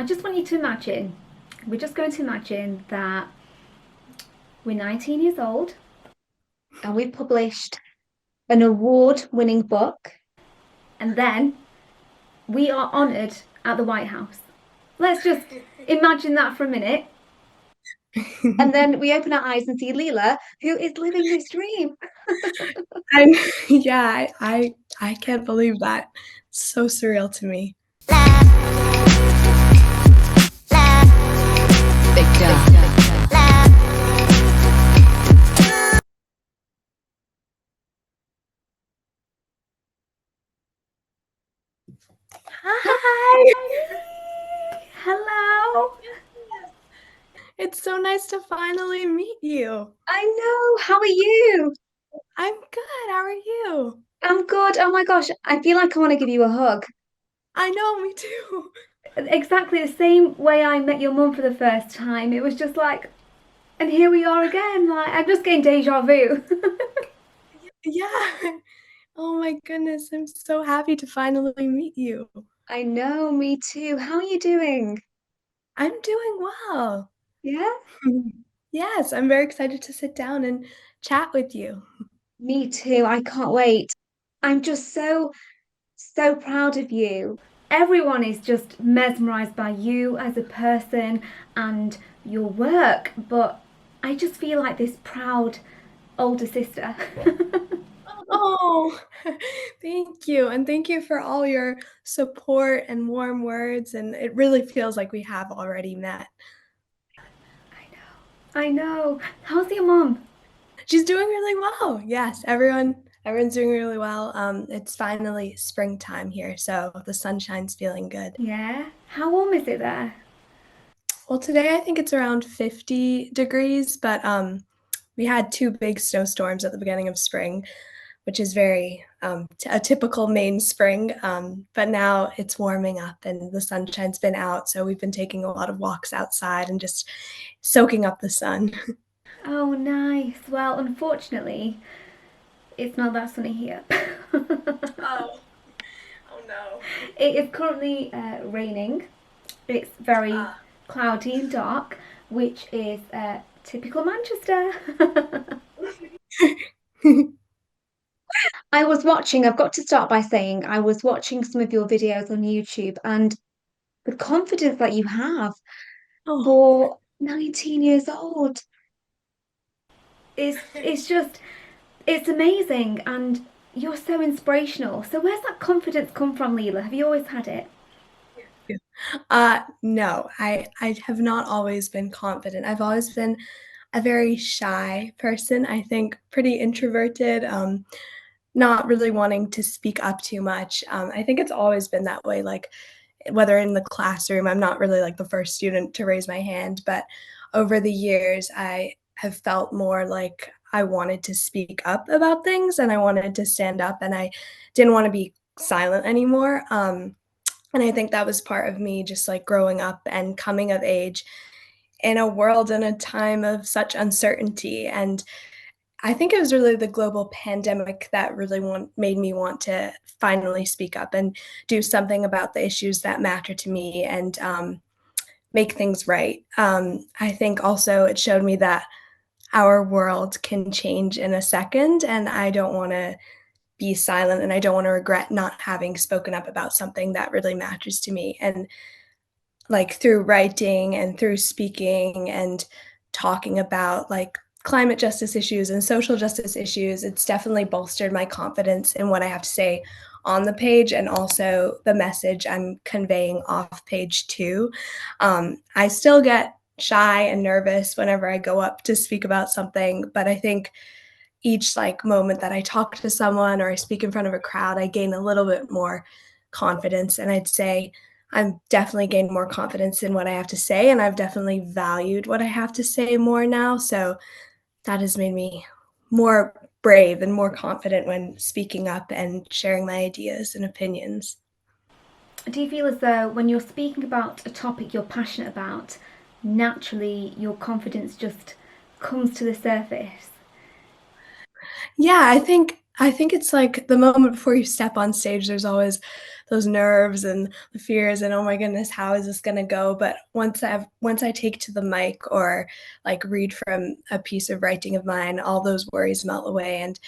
I just want you to imagine, we're just going to imagine that we're 19 years old and we've published an award-winning book, and then we are honoured at the White House. Let's just imagine that for a minute. And then we open our eyes and see Leela, who is living this dream. I'm yeah, I can't believe that. It's so surreal to me. Hi. Hello. It's so nice to finally meet you. I know. How are you? I'm good. How are you? I'm good. Oh my gosh. I feel like I want to give you a hug. I know, me too. Exactly the same way I met your mum for the first time. It was just like, and here we are again. Like, I'm just getting deja vu. Yeah. Oh my goodness, I'm so happy to finally meet you. I know, me too. How are you doing? I'm doing well. Yeah? Yes, I'm very excited to sit down and chat with you. Me too. I can't wait. I'm just so proud of you. Everyone is just mesmerized by you as a person and your work, but I just feel like this proud older sister. Oh, thank you. And thank you for all your support and warm words. And it really feels like we have already met. I know. How's your mum? She's doing really well. Yes, everyone's doing really well. It's finally springtime here, so the sunshine's feeling good. Yeah. How warm is it there? Well, today I think it's around 50 degrees, but we had two big snowstorms at the beginning of spring, which is very a typical Maine spring. But now it's warming up and the sunshine's been out, so we've been taking a lot of walks outside and just soaking up the sun. Oh, nice. Well, unfortunately, it's not that sunny here. Oh, oh no. It is currently raining. It's very cloudy and dark, which is typical Manchester. I've got to start by saying I was watching some of your videos on YouTube, and the confidence that you have Oh, for 19 years old is just, it's amazing, and you're so inspirational. So where's that confidence come from, Leela? Have you always had it? yeah. No, I have not always been confident. I've always been a very shy person. I think pretty introverted. Not really wanting to speak up too much. I think it's always been that way. Like whether in the classroom, I'm not really like the first student to raise my hand, but over the years, I have felt more like I wanted to speak up about things and I wanted to stand up and I didn't want to be silent anymore. And I think that was part of me just like growing up and coming of age in a world and a time of such uncertainty. And I think it was really the global pandemic that really made me want to finally speak up and do something about the issues that matter to me and make things right. I think also it showed me that our world can change in a second, and I don't want to be silent and I don't want to regret not having spoken up about something that really matters to me. And like through writing and through speaking and talking about like climate justice issues and social justice issues, it's definitely bolstered my confidence in what I have to say on the page and also the message I'm conveying off page too. I still get shy and nervous whenever I go up to speak about something, but I think each like moment that I talk to someone or I speak in front of a crowd, I gain a little bit more confidence. And I'd say I'm definitely gained more confidence in what I have to say, and I've definitely valued what I have to say more now. So that has made me more brave and more confident when speaking up and sharing my ideas and opinions. Do you feel as though when you're speaking about a topic you're passionate about, naturally your confidence just comes to the surface? Yeah, I think it's like the moment before you step on stage, there's always those nerves and the fears and, "Oh my goodness, how is this gonna go?" But once I take to the mic or, like, read from a piece of writing of mine, all those worries melt away, and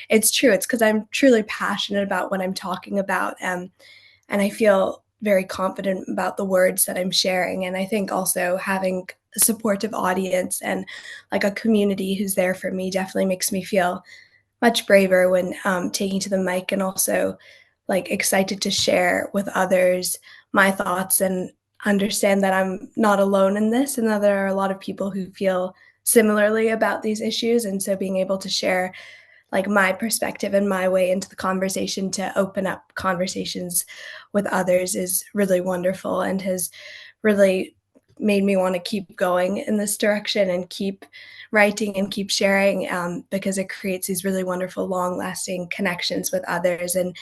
it's true, it's because 'cause I'm truly passionate about what I'm talking about, and I feel very confident about the words that I'm sharing, and I think also having a supportive audience and, like, a community who's there for me definitely makes me feel much braver when, taking to the mic and also, like, excited to share with others my thoughts and understand that I'm not alone in this and that there are a lot of people who feel similarly about these issues, and so being able to share, like, my perspective and my way into the conversation to open up conversations with others is really wonderful and has really made me wanna keep going in this direction and keep writing and keep sharing, because it creates these really wonderful, long-lasting connections with others and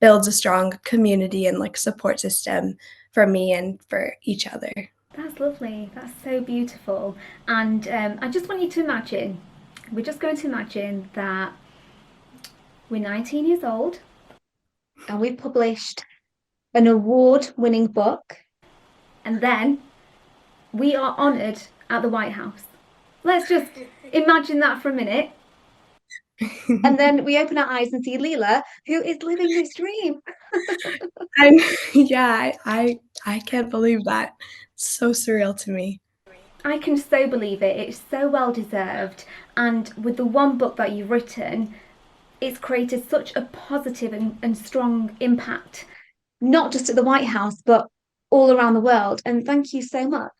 builds a strong community and, like, support system for me and for each other. That's lovely. That's so beautiful. And I just want you to imagine, we're just going to imagine that we're 19 years old and we've published an award winning book, and then we are honoured at the White House. Let's just imagine that for a minute. And then we open our eyes and see Leela, who is living this dream. I'm yeah, I can't believe that. It's so surreal to me. I can so believe it. It's so well deserved. And with the one book that you've written, it's created such a positive and strong impact, not just at the White House, but all around the world. And thank you so much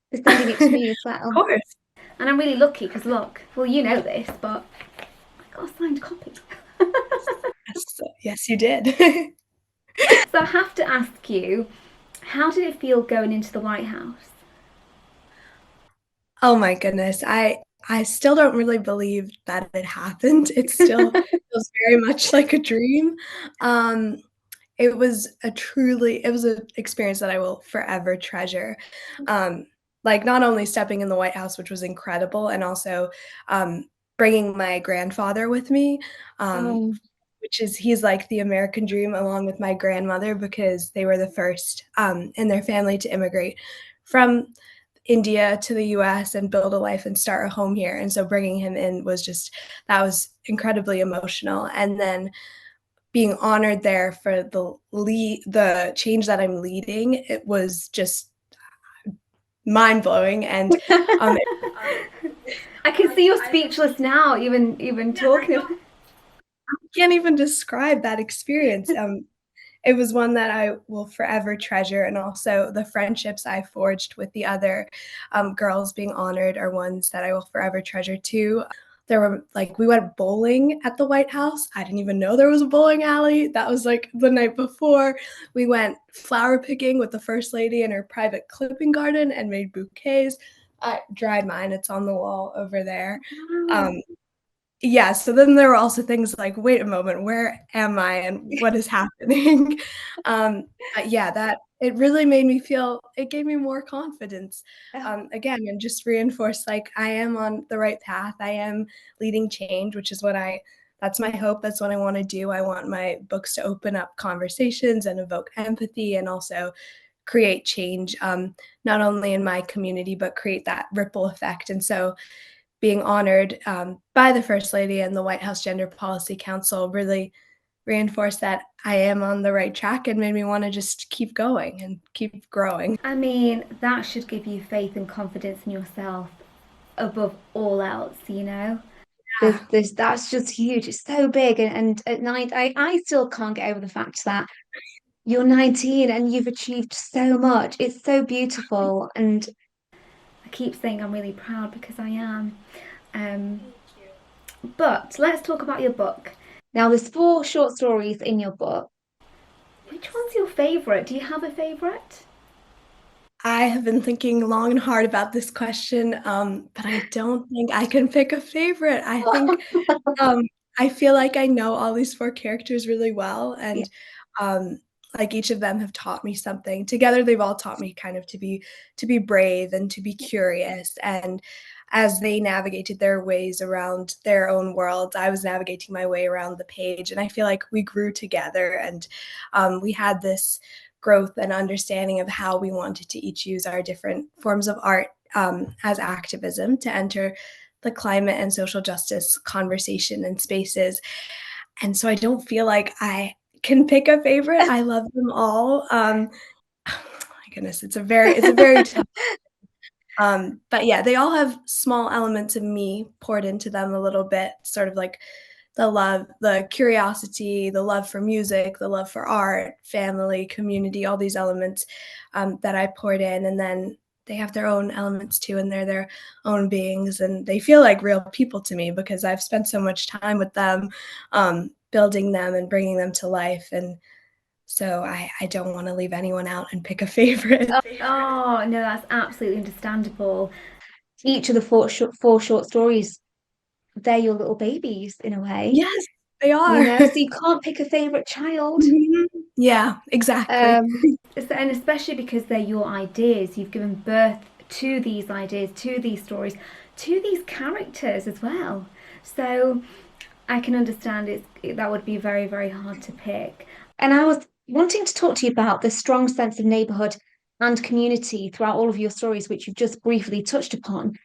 for sending it to me as Of well. course. And I'm really lucky because look, well, you know this, but I got a signed copy. Yes, yes, you did. So I have to ask you, how did it feel going into the White House? Oh my goodness, I still don't really believe that it happened. It still feels very much like a dream. Um, it was an experience that I will forever treasure. Um, like, not only stepping in the White House, which was incredible, and also, um, bringing my grandfather with me, um, Oh, which is he's like the American dream along with my grandmother because they were the first, in their family to immigrate from India to the US and build a life and start a home here, and so bringing him in was just that was incredibly emotional, and then being honored there for the change that I'm leading, it was just mind-blowing, and, um, I can see you're speechless now, even yeah, I talking know, about it. I can't even describe that experience, it was one that I will forever treasure, and also the friendships I forged with the other, girls being honored are ones that I will forever treasure too. There were like, we went bowling at the White House. I didn't even know there was a bowling alley. That was, like, the night before. We went flower picking with the first lady in her private clipping garden and made bouquets. I dried mine, it's on the wall over there. Wow. Um, yeah, so then there were also things like, "Wait a moment, where am I and what is happening?" But yeah, that it really made me feel it gave me more confidence, again, and just reinforced, like, I am on the right path, I am leading change, which is what I that's my hope, that's what I wanna do, I want my books to open up conversations and evoke empathy and also create change, not only in my community, but create that ripple effect, and so being honored, by the First Lady and the White House Gender Policy Council really reinforced that I am on the right track and made me wanna just keep going and keep growing. I mean, that should give you faith and confidence in yourself above all else, you know? Yeah. There's that's just huge. It's so big. And at night, I still can't get over the fact that you're 19 and you've achieved so much. It's so beautiful. And I keep saying I'm really proud because I am. Um, Thank you. but let's talk about your book. Now, there's four short stories in your book. Which one's your favourite? Do you have a favourite? I have been thinking long and hard about this question, but I don't think I can pick a favorite. Um, I feel like I know all these 4 characters really well, Yeah. and, um, like each of them have taught me something. Together, they've all taught me kind of to be brave and to be curious. And as they navigated their ways around their own worlds, I was navigating my way around the page. And I feel like we grew together, and we had this growth and understanding of how we wanted to each use our different forms of art as activism to enter the climate and social justice conversation and spaces. And so I don't feel like I can pick a favorite. I love them all. My goodness, it's a very tough. But yeah, they all have small elements of me poured into them a little bit, sort of like the love, the curiosity, the love for music, the love for art, family, community, all these elements that I poured in. And then they have their own elements too, and they're their own beings. And they feel like real people to me because I've spent so much time with them, building them and bringing them to life. And so I don't want to leave anyone out and pick a favorite. Oh, no, that's absolutely understandable. Each of the four short stories, they're your little babies in a way, Yes, they you are. know, so you can't pick a favorite child. Mhm. Yeah, exactly. Um, and especially because they're your ideas, you've given birth to these ideas, to these stories, to these characters as well. So I can understand that would be very, very hard to pick. And I was wanting to talk to you about the strong sense of neighborhood and community throughout all of your stories, which you've just briefly touched upon.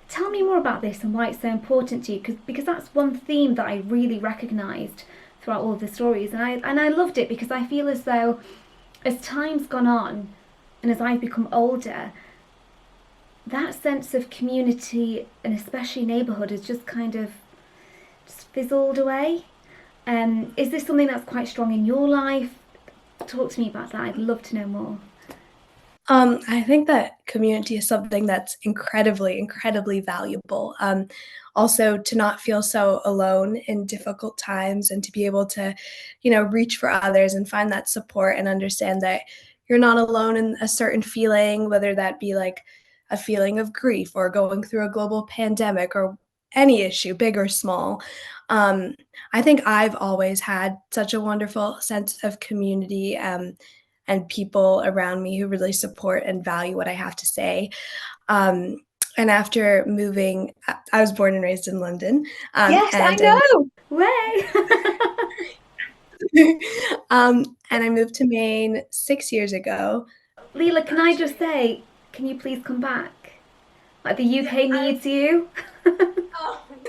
Tell me more about this and why it's so important to you, because that's one theme that I really recognized throughout all of the stories, and I loved it because I feel as though as time's gone on and as I've become older, that sense of community and especially neighborhood has just kind of just fizzled away. Is this something that's quite strong in your life? Talk to me about that. I'd love to know more. I think that community is something that's incredibly, incredibly valuable. Also, to not feel so alone in difficult times and to be able to, reach for others and find that support and understand that you're not alone in a certain feeling, whether that be like a feeling of grief or going through a global pandemic or any issue, big or small. Um, I think I've always had such a wonderful sense of community. And people around me who really support and value what I have to say. Um, and after moving, I was born and raised in London, Yes, I and know. Way. and I moved to Maine 6 years ago. Leela, can I just say, can you please come back? Like the UK needs you.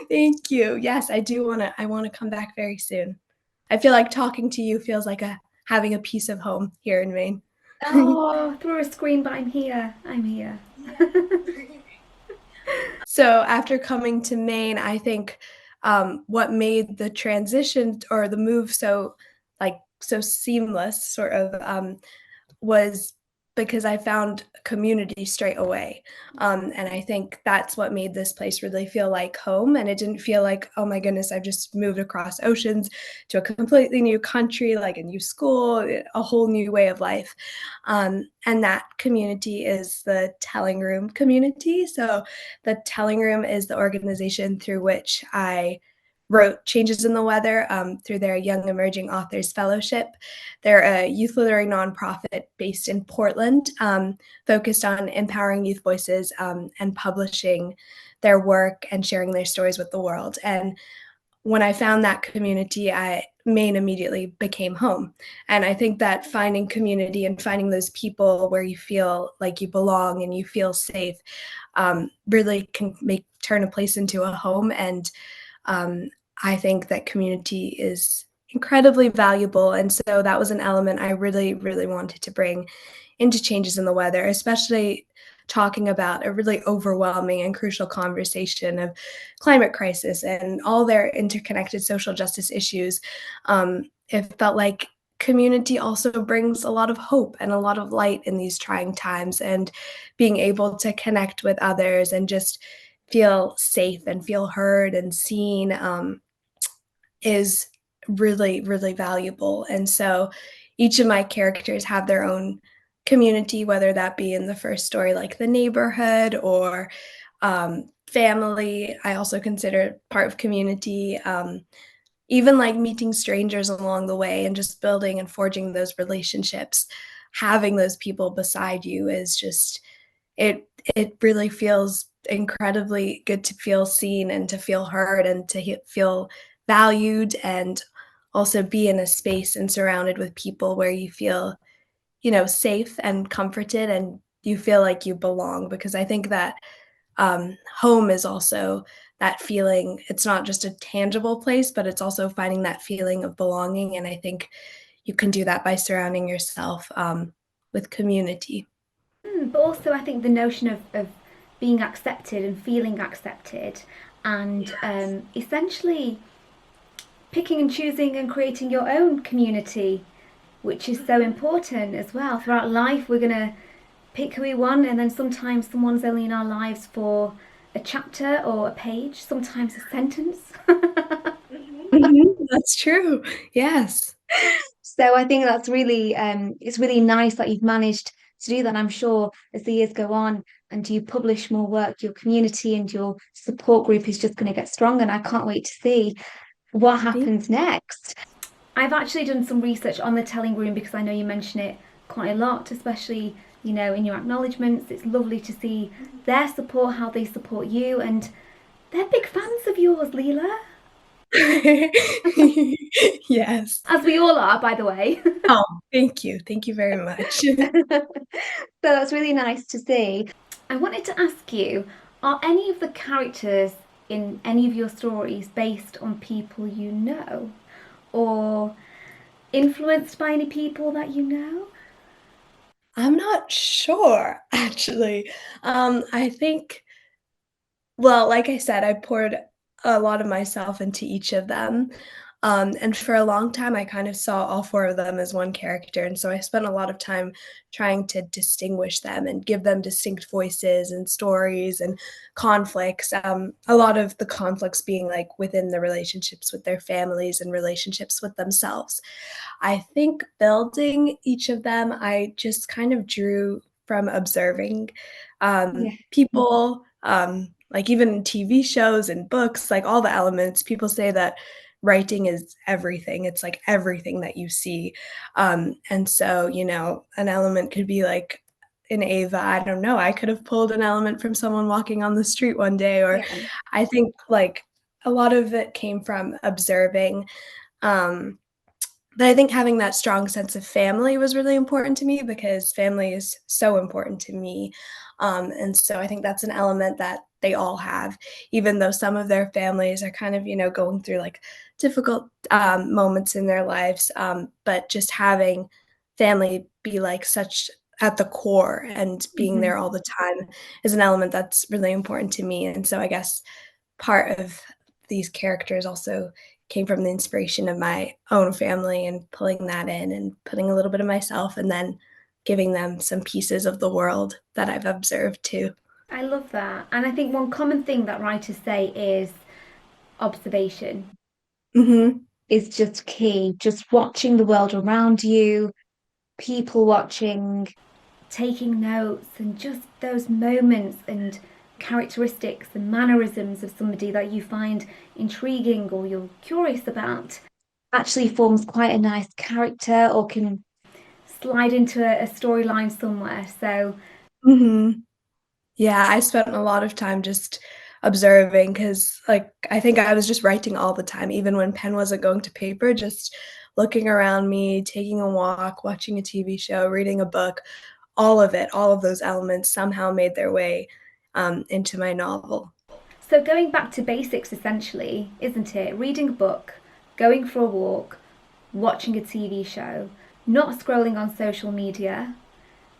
Thank you. Yes, I do want to. I want to come back very soon. I feel like talking to you feels like a having a piece of home here in Maine. Oh, through a screen, but I'm here. I'm here. So after coming to Maine, I think what made the transition or the move so seamless, sort of, was because I found community straight away. And I think that's what made this place really feel like home. And it didn't feel like, oh my goodness, I've just moved across oceans to a completely new country, like a new school, a whole new way of life. And that community is the Telling Room community. So the Telling Room is the organization through which I wrote Changes in the Weather through their Young Emerging Authors Fellowship. They're a youth literary nonprofit based in Portland, focused on empowering youth voices and publishing their work and sharing their stories with the world. And when I found that community, Maine immediately became home. And I think that finding community and finding those people where you feel like you belong and you feel safe really can turn a place into a home. And um, I think that community is incredibly valuable. And so that was an element I really, really wanted to bring into Changes in the Weather, especially talking about a really overwhelming and crucial conversation of climate crisis and all their interconnected social justice issues. It felt like community also brings a lot of hope and a lot of light in these trying times, and being able to connect with others and just feel safe and feel heard and seen is really, really valuable. And so each of my characters have their own community, whether that be in the first story, like the neighborhood or family. I also consider part of community. even like meeting strangers along the way and just building and forging those relationships, having those people beside you is just it really feels incredibly good to feel seen and to feel heard and to feel valued and also be in a space and surrounded with people where you feel, safe and comforted and you feel like you belong because I think that home is also that feeling. It's not just a tangible place, but it's also finding that feeling of belonging. And I think you can do that by surrounding yourself with community. But also, I think the notion of being accepted and feeling accepted, and essentially picking and choosing and creating your own community, which is so important as well. Throughout life, we're going to pick who we want, and then sometimes someone's only in our lives for a chapter or a page, sometimes a sentence. That's true. Yes. So I think that's really it's really nice that you've managed to do that. I'm sure as the years go on and you publish more work, your community and your support group is just going to get stronger. And I can't wait to see what Thank happens next. I've actually done some research on the telling room because I know you mention it quite a lot, especially, in your acknowledgements. It's lovely to see their support, how they support you, and they're big fans of yours, Leela. Yes. As we all are, by the way. Oh, thank you. Thank you very much. So that's really nice to see. I wanted to ask you, are any of the characters in any of your stories based on people you know? Or influenced by any people that you know? I'm not sure, actually. I think well, like I said, I poured a lot of myself into each of them, and for a long time, I kind of saw all 4 of them as one character, and so I spent a lot of time trying to distinguish them and give them distinct voices and stories and conflicts, a lot of the conflicts being, like, within the relationships with their families and relationships with themselves. I think building each of them, I just kind of drew from observing, Yeah. people, like, even in TV shows and books, like, all the elements, people say that writing is everything, it's, like, everything that you see, and so, an element could be, like, in Ava, I don't know, I could have pulled an element from someone walking on the street one day, or Yeah. I think, like, a lot of it came from observing, um but I think having that strong sense of family was really important to me because family is so important to me. And so I think that's an element that they all have, even though some of their families are kind of, going through like difficult moments in their lives. But just having family be like such at the core and being Mm-hmm. there all the time is an element that's really important to me. And so I guess part of these characters also came from the inspiration of my own family and pulling that in and putting a little bit of myself and then giving them some pieces of the world that I've observed too. I love that. And I think one common thing that writers say is observation Mhm. is just key. Just watching the world around you, people watching, taking notes, and just those moments and characteristics and mannerisms of somebody that you find intriguing or you're curious about actually forms quite a nice character or can slide into a storyline somewhere. So, Mhm. Yeah, I spent a lot of time just observing because, like, I think I was just writing all the time, even when pen wasn't going to paper, just looking around me, taking a walk, watching a TV show, reading a book, all of it, all of those elements somehow made their way, into my novel. so going back to basics essentially, isn't it? Reading a book, going for a walk, watching a TV show, not scrolling on social media,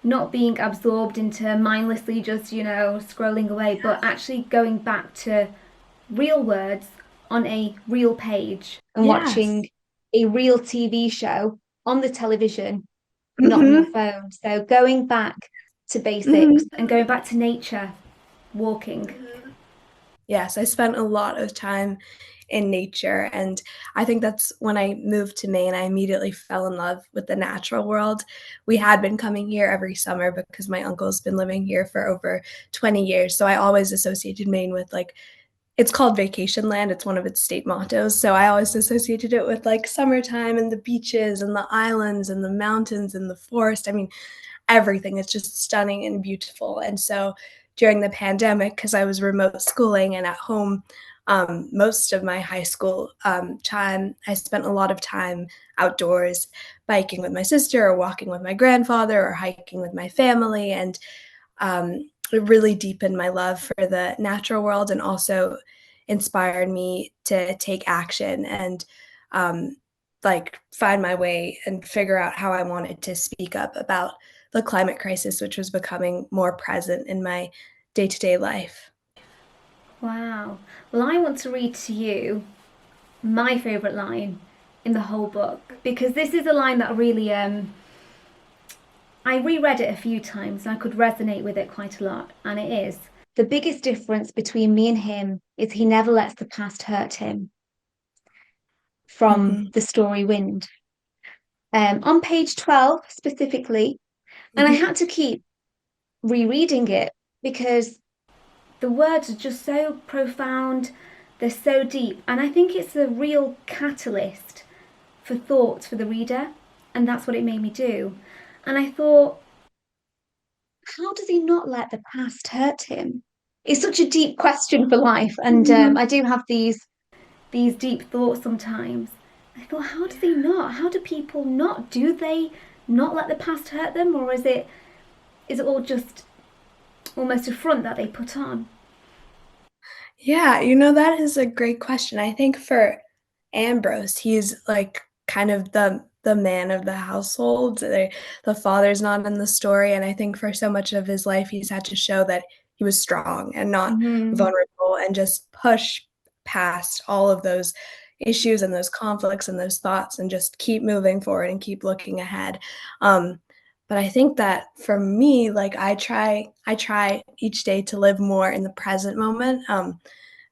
not being absorbed into mindlessly just, scrolling away, but actually going back to real words on a real page and Yes. watching a real TV show on the television, not on your Mhm. phone. So going back to basics Mhm. and going back to nature, walking. Yes, I spent a lot of time in nature, and I think that's when I moved to Maine, I immediately fell in love with the natural world. We had been coming here every summer because my uncle's been living here for over 20 years, so I always associated Maine with, like, it's called Vacation Land, it's one of its state mottos, so I always associated it with, like, summertime and the beaches and the islands and the mountains and the forest, I mean, everything is just stunning and beautiful, and so during the pandemic, because I was remote schooling and at home, most of my high school, time, I spent a lot of time outdoors, biking with my sister or walking with my grandfather or hiking with my family, and it really deepened my love for the natural world and also inspired me to take action and um, like find my way and figure out how I wanted to speak up about the climate crisis, which was becoming more present in my day to day life. Wow. Well, I want to read to you my favourite line in the whole book because this is a line that really I reread it a few times and I could resonate with it quite a lot, and it is: the biggest difference between me and him is he never lets the past hurt him. From Mhm, the story Wind. On page 12 specifically, and I mhm. had to keep rereading it because the words are just so profound, they're so deep, and I think it's a real catalyst for thought for the reader, and that's what it made me do. And I thought, how does he not let the past hurt him? It's such a deep question for life, and Mhm. I do have these deep thoughts sometimes. I thought, how does he not? How do people not? Do they not let the past hurt them, or is it all just almost a front that they put on? Yeah, that is a great question. I think for Ambrose, he's like kind of the man of the household. The father's not in the story, and I think for so much of his life, he's had to show that he was strong and not Mm-hmm. vulnerable, and just push past all of those issues and those conflicts and those thoughts, and just keep moving forward and keep looking ahead. Um, but I think that for me, like I try each day to live more in the present moment. And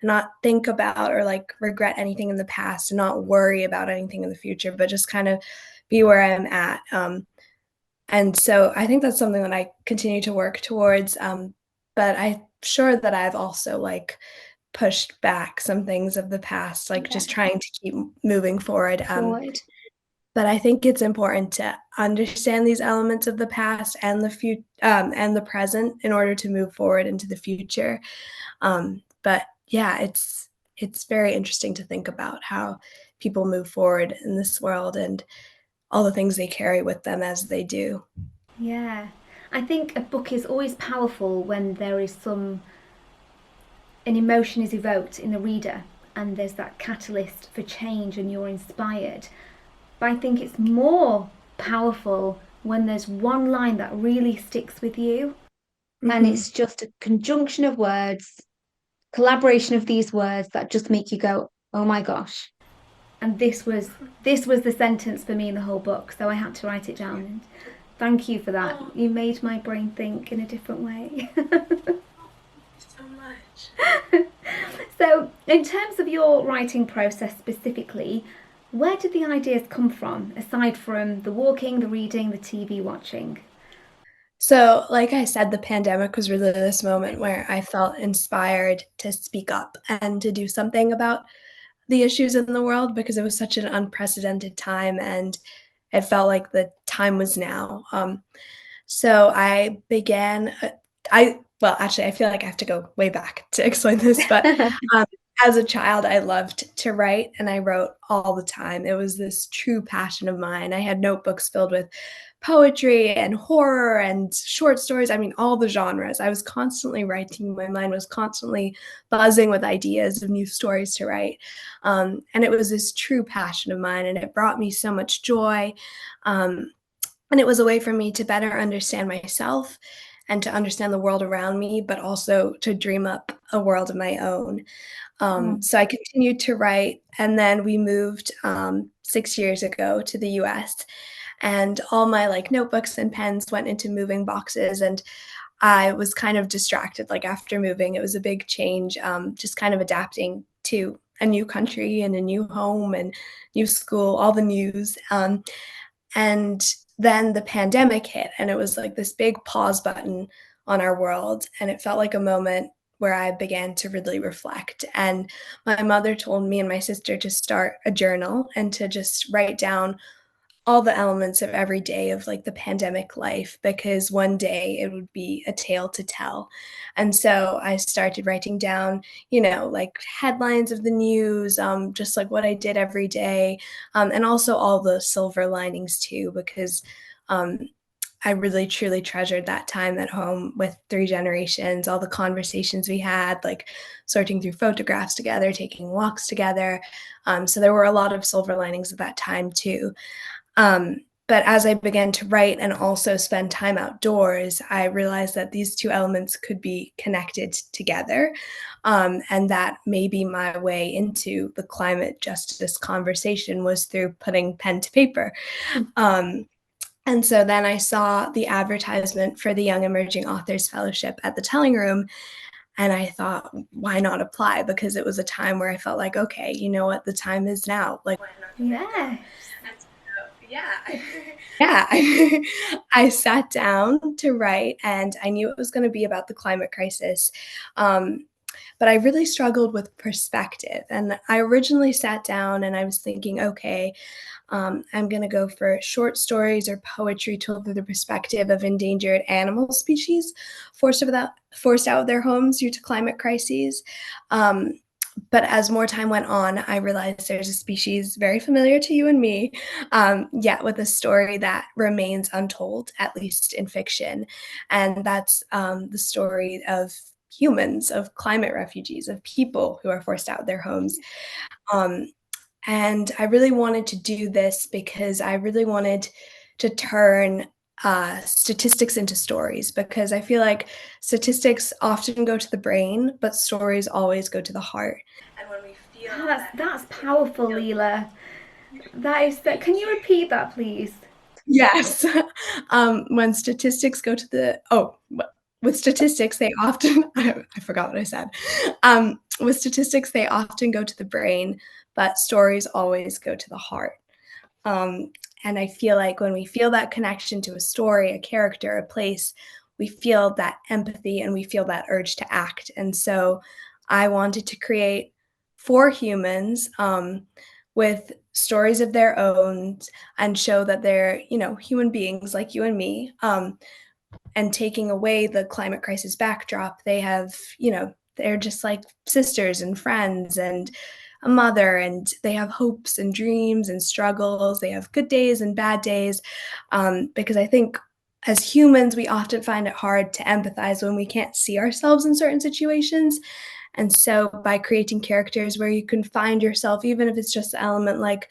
not think about or like regret anything in the past and not worry about anything in the future, but just kind of be where I'm at. And so I think that's something that I continue to work towards. But I'm sure that I've also like pushed back some things of the past, like Yeah, just trying to keep moving forward. forward. But I think it's important to understand these elements of the past and and the present in order to move forward into the future. But yeah, it's very interesting to think about how people move forward in this world and all the things they carry with them as they do. Yeah. I think a book is always powerful when there is an emotion is evoked in the reader and there's that catalyst for change and you're inspired. But I think it's more powerful when there's one line that really sticks with you and Mhm. it's just a conjunction of words, collaboration of these words that just make you go, "Oh my gosh." And this was the sentence for me in the whole book, so I had to write it down. And thank you for that. Oh, You made my brain think in a different way. so much. So, in terms of your writing process specifically, where did the ideas come from, aside from the walking, the reading, the TV watching? So, like I said, the pandemic was really this moment where I felt inspired to speak up and to do something about the issues in the world because it was such an unprecedented time and it felt like the time was now. So I began, actually, I feel like I have to go way back to explain this, but um, as a child, I loved to write and I wrote all the time. It was this true passion of mine. I had notebooks filled with poetry and horror and short stories. I mean, all the genres. I was constantly writing. My mind was constantly buzzing with ideas of new stories to write. And it was this true passion of mine, and it brought me so much joy. Um, and it was a way for me to better understand myself and to understand the world around me, but also to dream up a world of my own. Mm. So I continued to write, and then we moved 6 years ago to the US, and all my like notebooks and pens went into moving boxes, and I was kind of distracted. Like after moving, it was a big change, just kind of adapting to a new country and a new home and new school, all the news. And then the pandemic hit, and it was like this big pause button on our world, and it felt like a moment where I began to really reflect. And my mother told me and my sister to start a journal and to just write down all the elements of every day of like the pandemic life, because one day it would be a tale to tell. And so I started writing down, like headlines of the news, just like what I did every day, and also all the silver linings too, because um, I really truly treasured that time at home with three generations, all the conversations we had, like sorting through photographs together, taking walks together. So there were a lot of silver linings of that time too. But as I began to write and also spend time outdoors, I realized that these two elements could be connected together, and that maybe my way into the climate justice conversation was through putting pen to paper. Um, and so then I saw the advertisement for the Young Emerging Authors Fellowship at the Telling Room, and I thought, why not apply? Because it was a time where I felt like, okay, you know what, the time is now. Like, why not give it a go? Yes. And so, yeah, yeah, I sat down to write, and I knew it was going to be about the climate crisis. Um, but I really struggled with perspective. And I originally sat down and I was thinking, okay, I'm going to go for short stories or poetry told through the perspective of endangered animal species forced out of their homes due to climate crises. Um, but as more time went on, I realized there's a species very familiar to you and me, yet with a story that remains untold, at least in fiction. And that's the story of humans, of climate refugees, of people who are forced out of their homes. Um, and I really wanted to do this because I really wanted to turn statistics into stories, because I feel like statistics often go to the brain, but stories always go to the heart. And when we feel Oh, that's that that's connection, we powerful, feel. Leela. That is that. Can Thank you you. repeat that, please? Yes. When statistics go to the with statistics, they often I forgot what I said. With statistics, they often go to the brain, but stories always go to the heart. Um, and I feel like when we feel that connection to a story, a character, a place, we feel that empathy and we feel that urge to act. And so I wanted to create for humans, with stories of their own, and show that they're, human beings like you and me. And taking away the climate crisis backdrop, they have, they're just like sisters and friends and a mother, and they have hopes and dreams and struggles. They have good days and bad days. Because I think as humans, we often find it hard to empathize when we can't see ourselves in certain situations. And so by creating characters where you can find yourself, even if it's just an element like,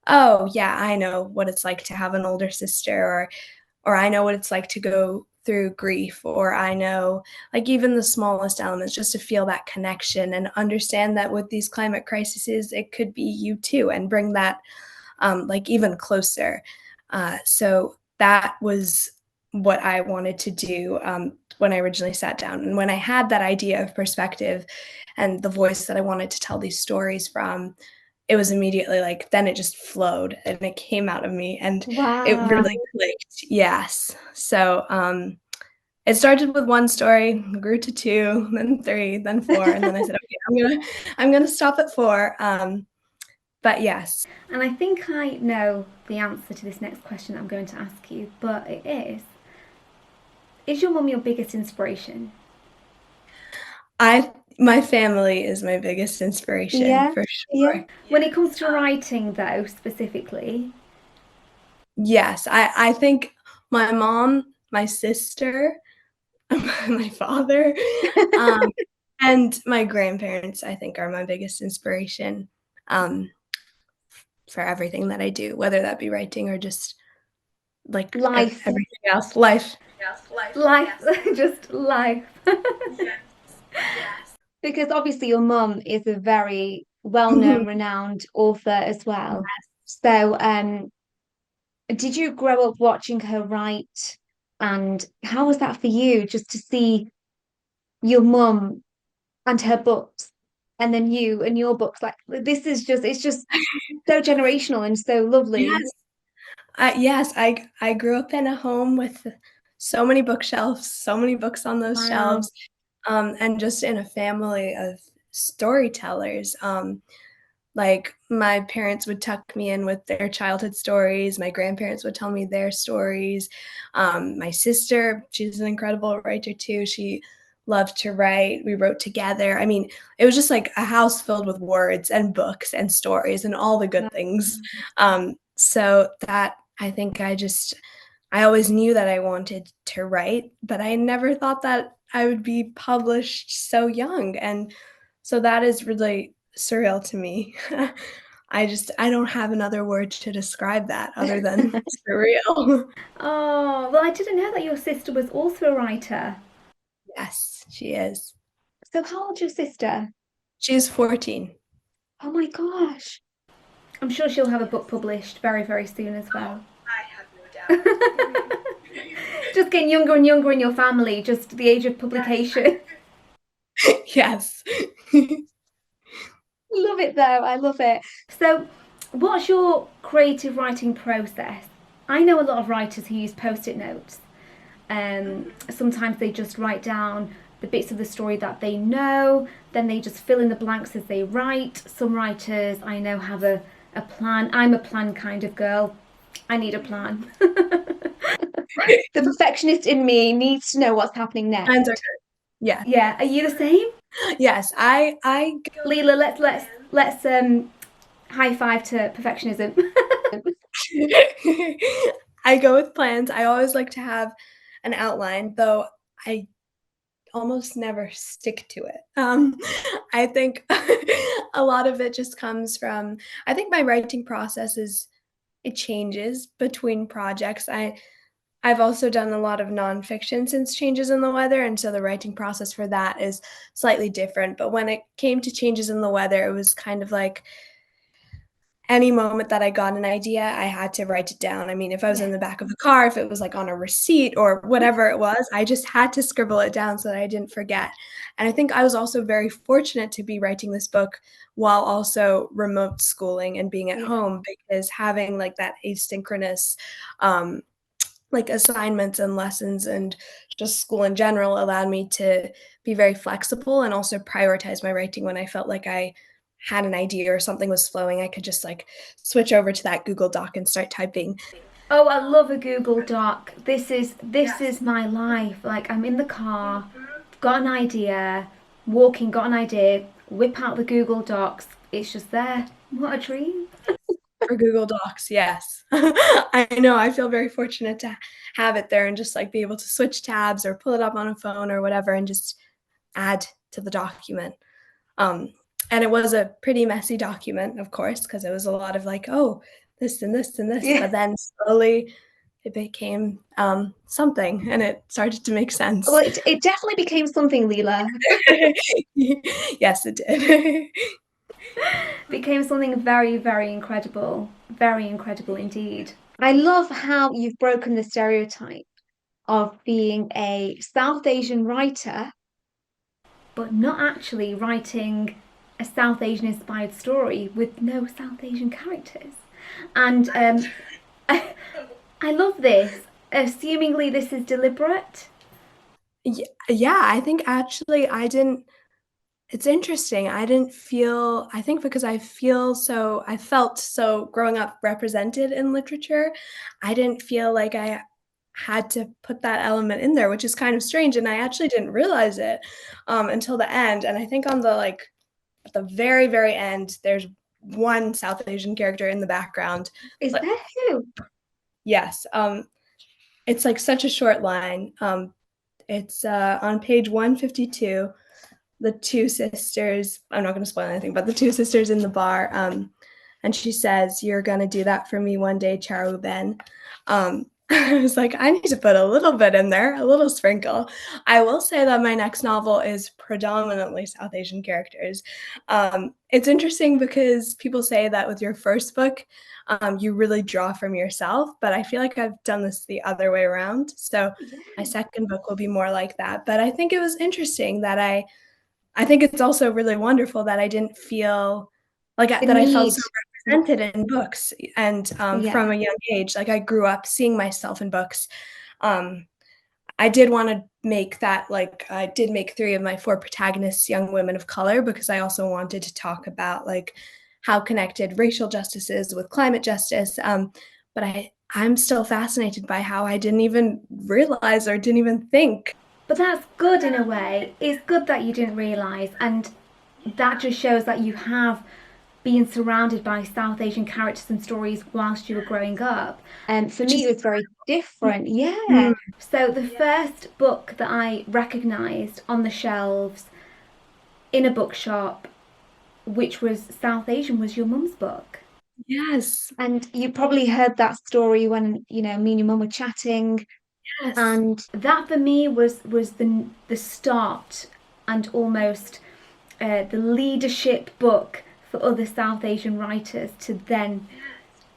oh, yeah, I know what it's like to have an older sister, or I know what it's like to go through grief, or I know, like, even the smallest elements, just to feel that connection and understand that with these climate crises, it could be you too, and bring that like even closer. So that was what I wanted to do when I originally sat down. And when I had that idea of perspective and the voice that I wanted to tell these stories from, it was immediately like, then it just flowed and it came out of me and it Wow. really clicked. Yes. So it started with one story, grew to two, then three, then four, and then I said, okay, I'm gonna stop at four. But yes, And I think I know the answer to this next question I'm going to ask you, but it is your mum your biggest inspiration? I my family is my biggest inspiration Yeah, for yeah. sure. When Yes. it comes to writing, though, specifically, Yes, I think my mom, my sister, my father, um, and my grandparents, I think, are my biggest inspiration, um, for everything that I do, whether that be writing or just, like, life, everything else. Life. Yes, life, life, yes. just life. Yes, yes. Because obviously your mum is a very Mhm. well-known, renowned author as well. Yes. So, did you grow up watching her write? And how was that for you, just to see your mum and her books, and then you and your books? Like this is just, it's just so generational and so lovely. Yes. Yes, I grew up in a home with so many bookshelves, so many books on those Wow. shelves. and just in a family of storytellers. Like, my parents would tuck me in with their childhood stories, my grandparents would tell me their stories. My sister, she's an incredible writer too, she loved to write, we wrote together. I mean, it was just like a house filled with words and books and stories and all the good things. So that I think I always knew that I wanted to write, but I never thought that I would be published so young, and so that is really surreal to me. I don't have another word to describe that other than surreal. Oh, well, I didn't know that your sister was also a writer. Yes, she is. So how old's your sister? She's 14. Oh my gosh. I'm sure she'll have a book published very, very soon as well. I have no doubt. Just getting younger and younger in your family, just the age of publication. Yes. Love it though, I love it. So, what's your creative writing process? I know a lot of writers who use post it notes. Sometimes they just write down the bits of the story that they know, then they just fill in the blanks as they write. Some writers I know have a plan. I'm a plan kind of girl. I need a plan. The perfectionist in me needs to know what's happening Plans are next. good. Yeah. Yeah, are you the same? Yes, I go with Leela, let's plans. high five to perfectionism. I go with plans. I always like to have an outline, though I almost never stick to it. I think a lot of it just comes from I think my writing process is it changes between projects. I've also done a lot of nonfiction since Changes in the Weather, and so the writing process for that is slightly different. But when it came to Changes in the Weather, it was kind of like any moment that I got an idea, I had to write it down. I mean, if I was Yeah, in the back of the car, if it was, like, on a receipt or whatever it was, I just had to scribble it down so that I didn't forget. And I think I was also very fortunate to be writing this book while also remote schooling and being at yeah, home because having, like, that asynchronous, um, like, assignments and lessons and just school in general allowed me to be very flexible and also prioritize my writing when I felt like I had an idea or something was flowing, I could just, like, switch over to that Google Doc and start typing. oh, I love a Google Doc. This is my life. Like I'm in the car, got an idea, walking, got an idea, whip out the Google Docs. It's just there. What a dream. For Google Docs, yes. I know, I feel very fortunate to have it there and just, like, be able to switch tabs or pull it up on a phone or whatever and just add to the document. Um, and it was a pretty messy document, of course, because it was a lot of like, "Oh, this and this and this," Yeah. but then slowly it became, something, and it started to make sense. Well, it definitely became something, Leela. Yes, it did. Became something very, very incredible indeed. I love how you've broken the stereotype of being a South Asian writer, but not actually writing a South Asian inspired story with no South Asian characters. And I love this. Assumingly, this is deliberate. Yeah, I think actually I didn't it's interesting. I didn't feel I think because I felt so growing up represented in literature, I didn't feel like I had to put that element in there, which is kind of strange, and I actually didn't realize it, until the end, and I think on the, like at the very, very end, there's one South Asian character in the background, Is but there who? yes, it's, like, such a short line, it's, on page 152 the 2 sisters I'm not gonna spoil anything, but the 2 sisters in the bar, and she says, "You're gonna do that for me one day, Charu Ben." I was like, "I need to put a little bit in there, a little sprinkle." I will say that my next novel is predominantly South Asian characters. It's interesting because people say that with your first book, you really draw from yourself, but I feel like I've done this the other way around, so my Yeah, second book will be more like that, but I think it was interesting that I think it's also really wonderful that I didn't feel like the that I felt need. so represented in books and, Yeah, from a young age, like, I grew up seeing myself in books, um, I did want to make that like I did make 3 of my 4 protagonists young women of color because I also wanted to talk about like how connected racial justice is with climate justice. But I'm still fascinated by how I didn't even realize or didn't even think. But that's good in a way. It's good that you didn't realise, and that just shows that you have been surrounded by South Asian characters and stories whilst you were growing up. And for Which me, is it was very different. Yeah. mm, So the first book that I recognised on the shelves in a bookshop, which was South Asian, was your mum's book. yes, And you probably heard that story when, me and your mum were chatting. yes, And that for me was the start and almost the leadership book for other South Asian writers to then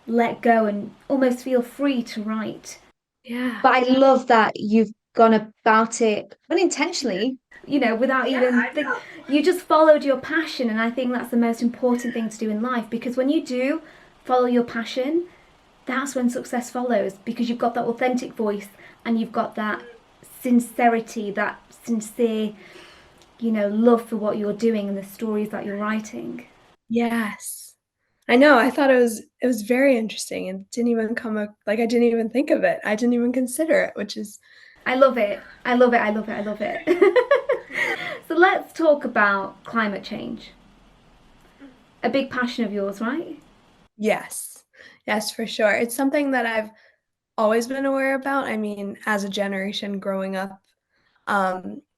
let go and almost feel free to write. yeah, But I love that you've gone about it unintentionally, without even think. You just followed your passion, and I think that's the most important thing to do in life, because when you do follow your passion, that's when success follows, because you've got that authentic voice and you've got that sincerity, that sincere, love for what you're doing and the stories that you're writing. yes. I know, I thought it was very interesting and didn't even come up like, I didn't even think of it. I didn't even consider it, which is I love it. I love it. I love it. I love it. So let's talk about climate change. A big passion of yours, right? yes. Yes, for sure. It's something that I've always been aware about. I mean, as a generation growing up,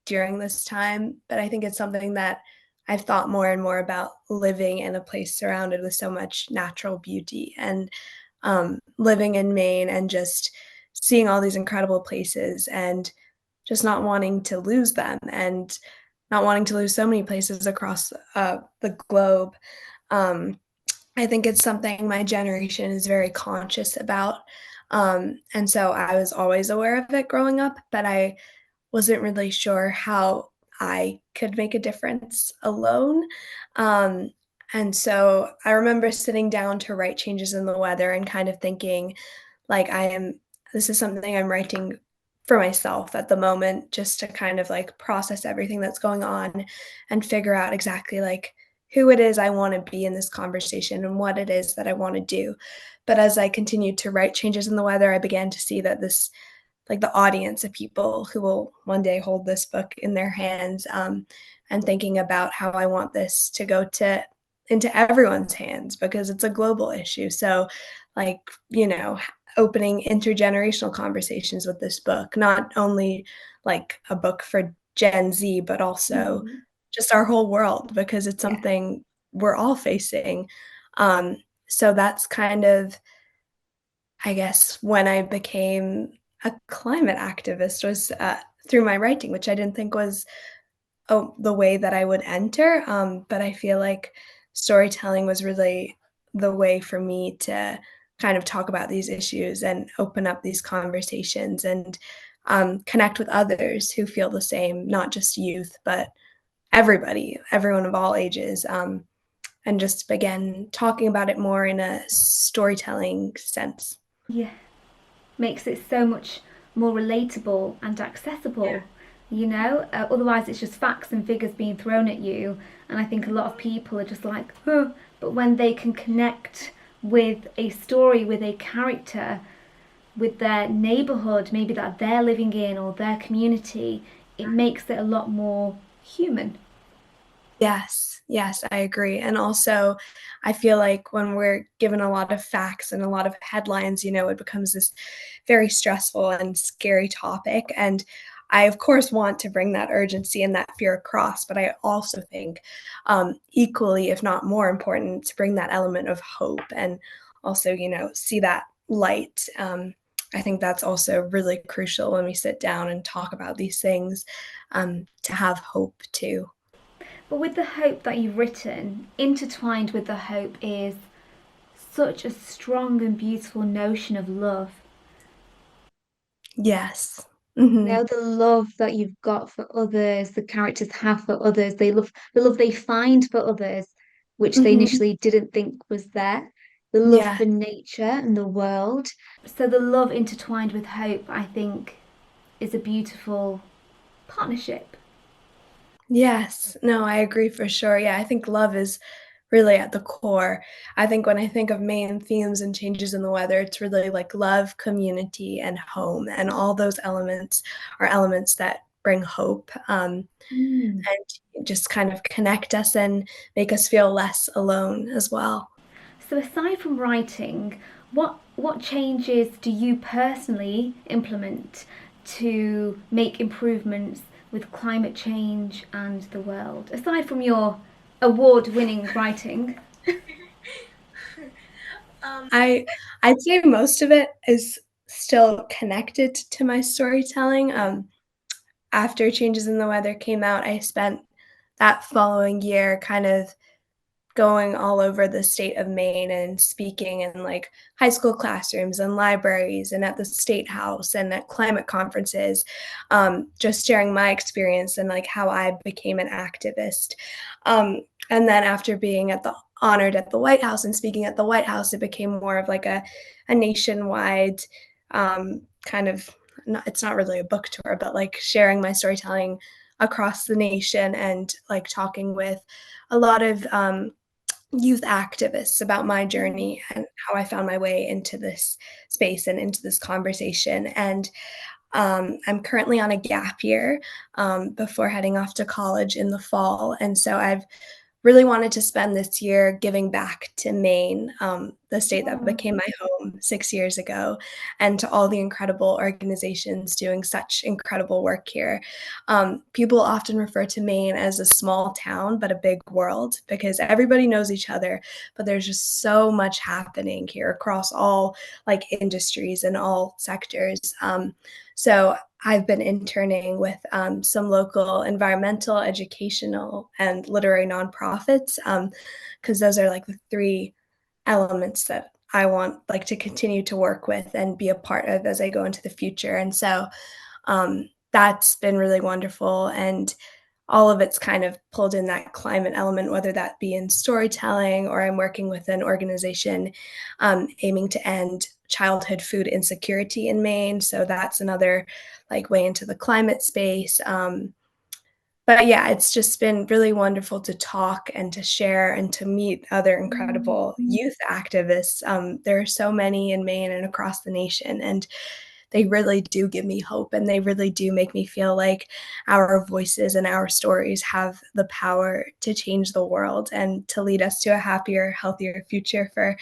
during this time, but I think it's something that I've thought more and more about living in a place surrounded with so much natural beauty and, living in Maine and just seeing all these incredible places and just not wanting to lose them and not wanting to lose so many places across, the globe. Um, I think it's something my generation is very conscious about, and so I was always aware of it growing up, but I wasn't really sure how I could make a difference alone. Um, and so I remember sitting down to write changes in the weather and kind of thinking, like, this is something I'm writing for myself at the moment, just to kind of like process everything that's going on and figure out exactly like who it is I want to be in this conversation and what it is that I want to do. But as I continued to write changes in the weather, I began to see that this like the audience of people who will one day hold this book in their hands, and thinking about how I want this to go to into everyone's hands because it's a global issue. So, like opening intergenerational conversations with this book, not only like a book for Gen Z, but also Mm-hmm. just our whole world because it's Yeah. something we're all facing. Um, so that's kind of I guess when I became a climate activist was, through my writing, which I didn't think was, the way that I would enter, but I feel like storytelling was really the way for me to kind of talk about these issues and open up these conversations and, connect with others who feel the same, not just youth, but everybody, everyone of all ages, and just begin talking about it more in a storytelling sense. Yeah. Makes it so much more relatable and accessible. Otherwise it's just facts and figures being thrown at you, and I think a lot of people are just like, huh. But when they can connect with a story, with a character, with their neighborhood, maybe that they're living in, or their community, it makes it a lot more human. Yes, yes, I agree, and also, I feel like when we're given a lot of facts and a lot of headlines, it becomes this very stressful and scary topic, and I, of course, want to bring that urgency and that fear across, but I also think, equally, if not more important, to bring that element of hope and also, see that light. I think that's also really crucial when we sit down and talk about these things, to have hope too. But with the hope that you've written, intertwined with the hope is such a strong and beautiful notion of love. Yes. Mhm. The love that you've got for others, the characters have for others, they love the love they find for others, which they Mhm. initially didn't think was there, the love Yeah. for nature and the world. So the love intertwined with hope, I think, is a beautiful partnership. Yes. No, I agree for sure. Yeah, I think love is really at the core. I think when I think of Maine themes and changes in the weather, it's really like love, community, and home. And all those elements are elements that bring hope, Mm. and just kind of connect us and make us feel less alone as well. So aside from writing, what changes do you personally implement to make improvements with climate change and the world? Aside from your award-winning writing. I'd say most of it is still connected to my storytelling. After Changes in the Weather came out, I spent that following year kind of going all over the state of Maine and speaking in like high school classrooms and libraries and at the state house and at climate conferences, just sharing my experience and like how I became an activist. And then after being at the honored at the White House and speaking at the White House, it became more of like a nationwide kind of not, it's not really a book tour, but like sharing my storytelling across the nation and like talking with a lot of youth activists about my journey and how I found my way into this space and into this conversation. And I'm currently on a gap year before heading off to college in the fall. And so I've really wanted to spend this year giving back to Maine, the state that Oh, became my home 6 years ago, and to all the incredible organizations doing such incredible work here. People often refer to Maine as a small town, but a big world because everybody knows each other, but there's just so much happening here across all like industries and all sectors. So I've been interning with some local environmental, educational, and literary nonprofits because those are like the three elements that I want like to continue to work with and be a part of as I go into the future. And so that's been really wonderful. And all of it's kind of pulled in that climate element, whether that be in storytelling or I'm working with an organization aiming to end childhood food insecurity in Maine. So that's another like way into the climate space. But yeah, it's just been really wonderful to talk and to share and to meet other incredible youth activists. There are so many in Maine and across the nation, and they really do give me hope and they really do make me feel like our voices and our stories have the power to change the world and to lead us to a happier, healthier future for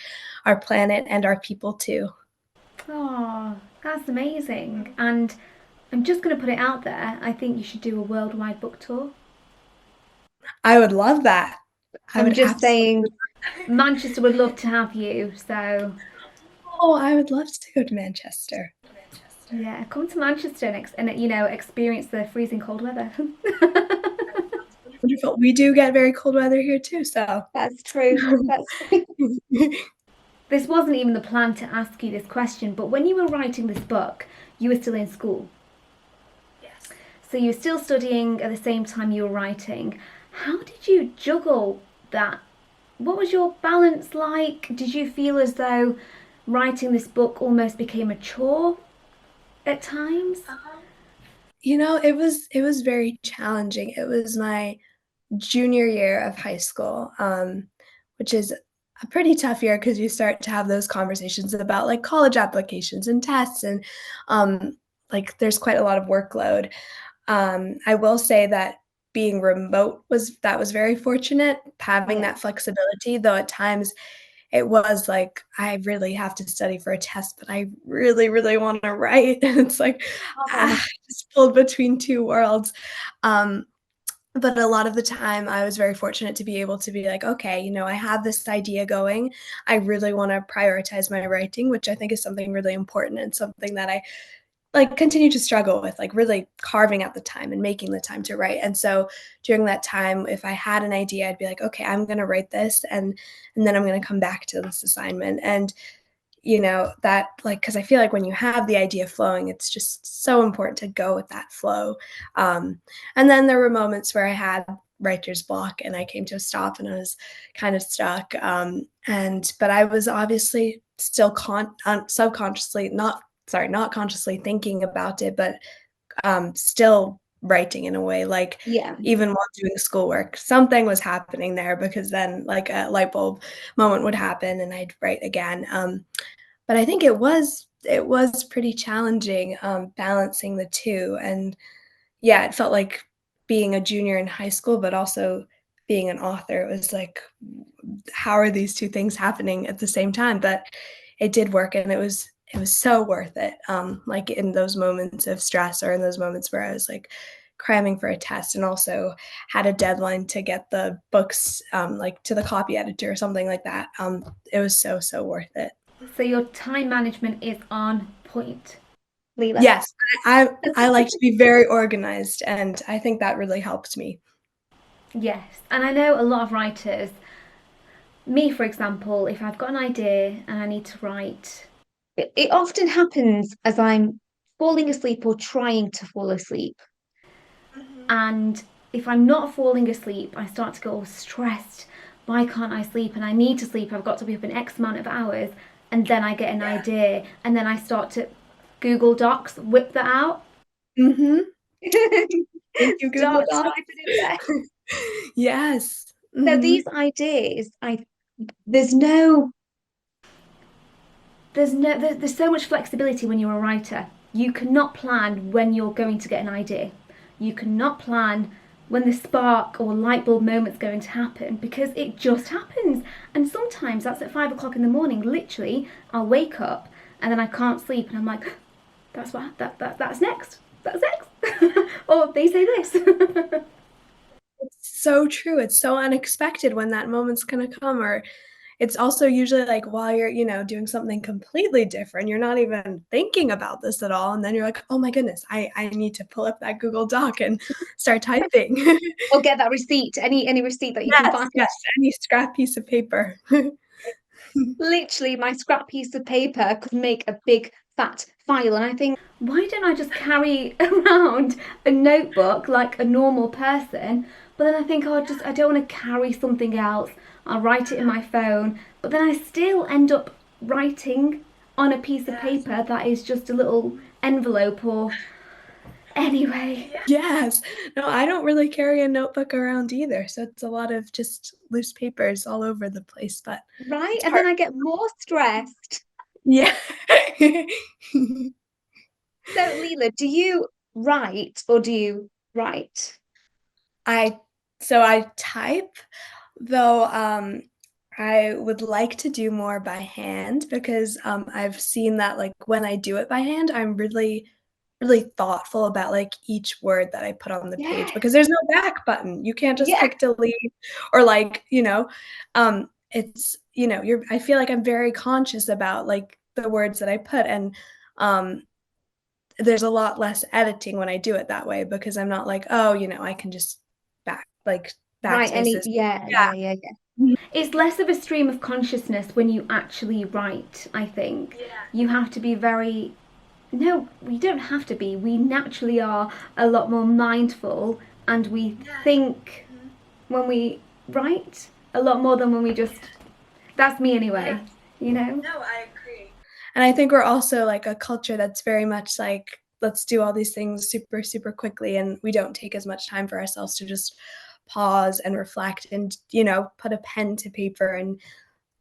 our planet and our people too. oh, that's amazing. And I'm just going to put it out there. I think you should do a worldwide book tour. I would love that. I I'm would just absolutely. saying, Manchester would love to have you. So, Oh, I would love to go to Manchester. yeah, come to Manchester next and, experience the freezing cold weather. Wonderful. We do get very cold weather here too, so. That's true. That's This wasn't even the plan to ask you this question, but when you were writing this book, you were still in school. So you were still studying at the same time you were writing. How did you juggle that? What was your balance like? Did you feel as though writing this book almost became a chore at times? It was very challenging. It was my junior year of high school, which is a pretty tough year because you start to have those conversations about, like, college applications and tests and, like, there's quite a lot of workload. I will say that being remote was very fortunate, having Yeah. that flexibility, though at times it was like, I really have to study for a test, but I really, really wanna write, and it's like, Oh, just pulled between 2 worlds. Um, but a lot of the time, I was very fortunate to be able to be like, "Okay, I have this idea going. I really wanna prioritize my writing," which I think is something really important and something that I like, continue to struggle with, like, really carving out the time and making the time to write, and so, during that time, if I had an idea, I'd be like, "Okay, I'm gonna write this, and then I'm gonna come back to this assignment," and, that like, because I feel like when you have the idea flowing, it's just so important to go with that flow, and then there were moments where I had writer's block, and I came to a stop, and I was kinda stuck, but I was obviously still subconsciously not consciously thinking about it, but still writing in a way, like, Yeah. even while doing schoolwork, something was happening there because then, like, a light bulb moment would happen and I'd write again, but I think it was pretty challenging, balancing the 2, and yeah, it felt like being a junior in high school, but also being an author. It was like, how are these 2 things happening at the same time? But it did work, and it was so worth it, like, in those moments of stress or in those moments where I was, like, cramming for a test and also had a deadline to get the books, like, to the copy editor or something like that. It was so, so worth it. So your time management is on point, Leela. Yes, I like to be very organized, and I think that really helped me. Yes, and I know a lot of writers, me for example, if I've got an idea and I need to write, it often happens as I'm falling asleep or trying to fall asleep. Mhm. And if I'm not falling asleep, I start to get all stressed. Why can't I sleep? And I need to sleep. I've got to be up in X amount of hours. And then I get an Yeah. idea. And then I start to Google Docs, whip that out. Mhm. Thank you, Google Start Docs. typing in there. Yes. So Mhm. these ideas, there's no there's so much flexibility when you're a writer. You cannot plan when you're going to get an idea. You cannot plan when the spark or light bulb moment's going to happen because it just happens. And sometimes that's at 5 o'clock in the morning. Literally, I'll wake up and then I can't sleep and I'm like, that's next. That's next. Or they say this. It's so true, it's so unexpected when that moment's gonna come, or it's also usually, like, while you're, doing something completely different, you're not even thinking about this at all, and then you're like, "Oh my goodness, I need to pull up that Google Doc and start typing." Or get that receipt, any receipt that you can Yes, find. yes, any scrap piece of paper. Literally, my scrap piece of paper could make a big fat file. And I think, why don't I just carry around a notebook like a normal person? But then I think, oh, I don't want to carry something else. I'll write it in my phone. But then I still end up writing on a piece of Yes. paper that is just a little envelope or anyway. Yes. No, I don't really carry a notebook around either, so it's a lot of just loose papers all over the place, but Right? it's And hard. then I get more stressed. Yeah. So, Leela, do you write or do you write? I I type, though, I would like to do more by hand because, I've seen that, like, when I do it by hand, I'm really, really thoughtful about, like, each word that I put on the page Yes. because there's no back button. You can't just Yeah. click delete or, like, it's you're I feel like I'm very conscious about, like, the words that I put, and, um, there's a lot less editing when I do it that way because I'm not like, "Oh, I can just Right. backspace this." Yeah. Yeah. Mhm. It's less of a stream of consciousness when you actually write, I think. Yeah. You have to be very. No, we don't have to be. We naturally are a lot more mindful and we Yes. think Mhm. when we write a lot more than when we just. That's me anyway, Yes. you know? No, I agree. And I think we're also, like, a culture that's very much like, "Let's do all these things super, super quickly," and we don't take as much time for ourselves to just pause and reflect and, put a pen to paper and,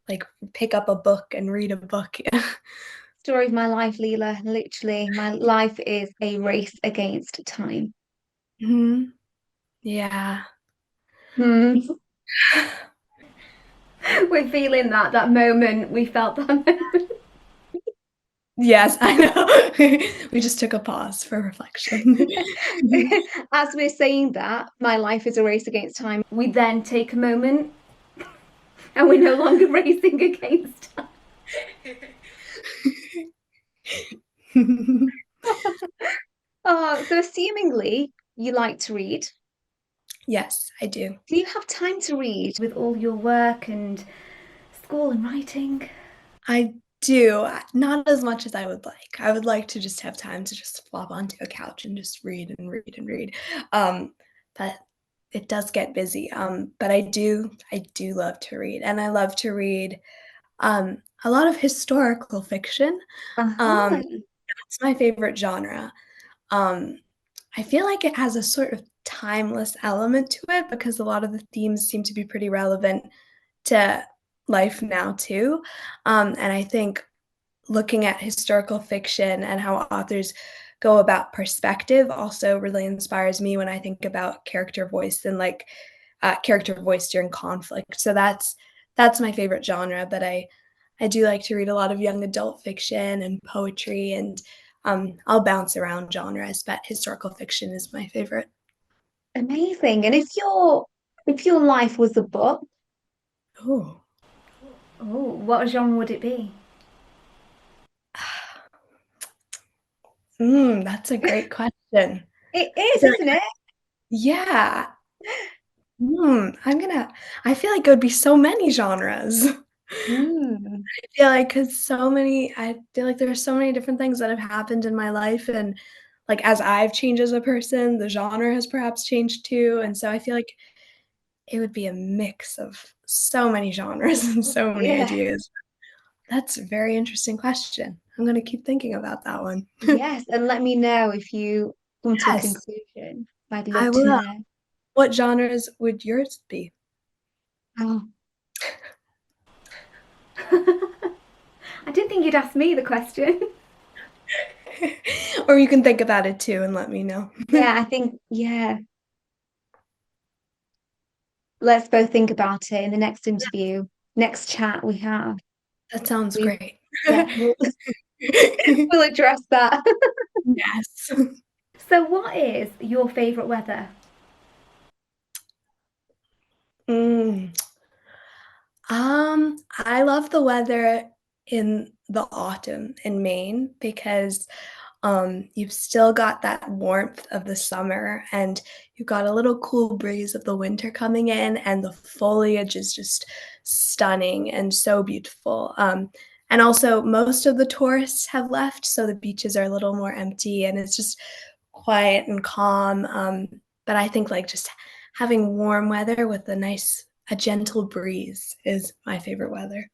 like, pick up a book and read a book. Story of my life, Leela. Literally, my life is a race against time. Mhm. Yeah. Hmm. We're feeling that moment. We felt that moment. Yes, I know. We just took a pause for reflection. As we're saying that, my life is a race against time. We then take a moment and we're no longer racing against time. Oh, so assumingly you like to read, Yes, I do. do you have time to read with all your work and school and writing? I do, not as much as I would like. I would like to just have time to just flop onto a couch and just read and read and read. But it does get busy. But I do love to read, and I love to read a lot of historical fiction. Uh-huh. Um, it's my favorite genre. Um, I feel like it has a sort of timeless element to it because a lot of the themes seem to be pretty relevant to life now too. And I think looking at historical fiction and how authors go about perspective also really inspires me when I think about character voice and like character voice during conflict. So that's my favorite genre. But I do like to read a lot of young adult fiction and poetry, and I'll bounce around genres, but historical fiction is my favorite. Amazing. And if your life was a book, Oh, oh, what genre would it be? that's a great question. It I is, feel isn't like, it? yeah. I feel like it would be so many genres. Mm, I feel like because I feel like there are so many different things that have happened in my life, and, like, as I've changed as a person, the genre has perhaps changed too, and so I feel like it would be a mix of so many genres and so many yeah. ideas. That's a very interesting question. I'm gonna keep thinking about that one. Yes. And let me know if you come to a Yes, conclusion. I'd I love to will. know. What genres would yours be? Oh. I didn't think you'd ask me the question. Or you can think about it too and let me know. Yeah, I think, yeah. Let's both think about it in the next interview, next chat we have. That sounds We, great. yeah, we'll address that. Yes. So, what is your favorite weather? Mm. I love the weather in the autumn in Maine because you've still got that warmth of the summer and you've got a little cool breeze of the winter coming in, and the foliage is just stunning and so beautiful. And also, most of the tourists have left, so the beaches are a little more empty and it's just quiet and calm. But I think like just having warm weather with a gentle breeze is my favorite weather.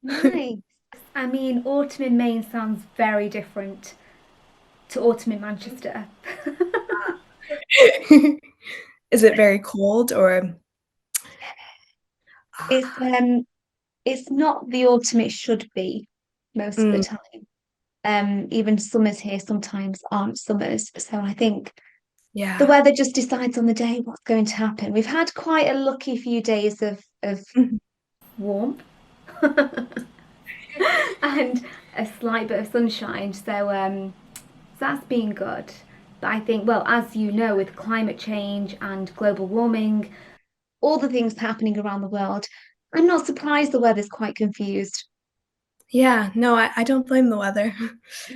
Nice. I mean, autumn in Maine sounds very different to autumn in Manchester. Is it very cold or It's ah, it's not the autumn it should be most of the mm, time. Even summers here sometimes aren't summers. So I think the yeah. weather just decides on the day what's going to happen. We've had quite a lucky few days of Mhm. warmth and a slight bit of sunshine. So that's been good. But I think, well, as you know, with climate change and global warming, all the things happening around the world, I'm not surprised the weather's quite confused. Yeah, no, I don't blame the weather.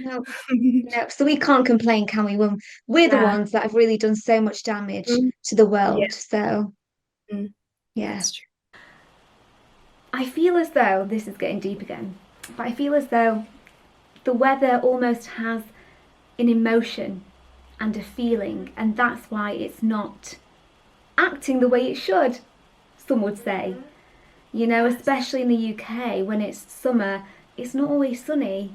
No, no. So we can't complain, can we? When we're the Yeah. ones that have really done so much damage Mm, to the yeah, world. So mm, yeah. that's true. I feel as though this is getting deep again, but I feel as though the weather almost has an emotion and a feeling, and that's why it's not acting the way it should, some would say. You know, Yes. especially in the UK when it's summer, it's not always sunny.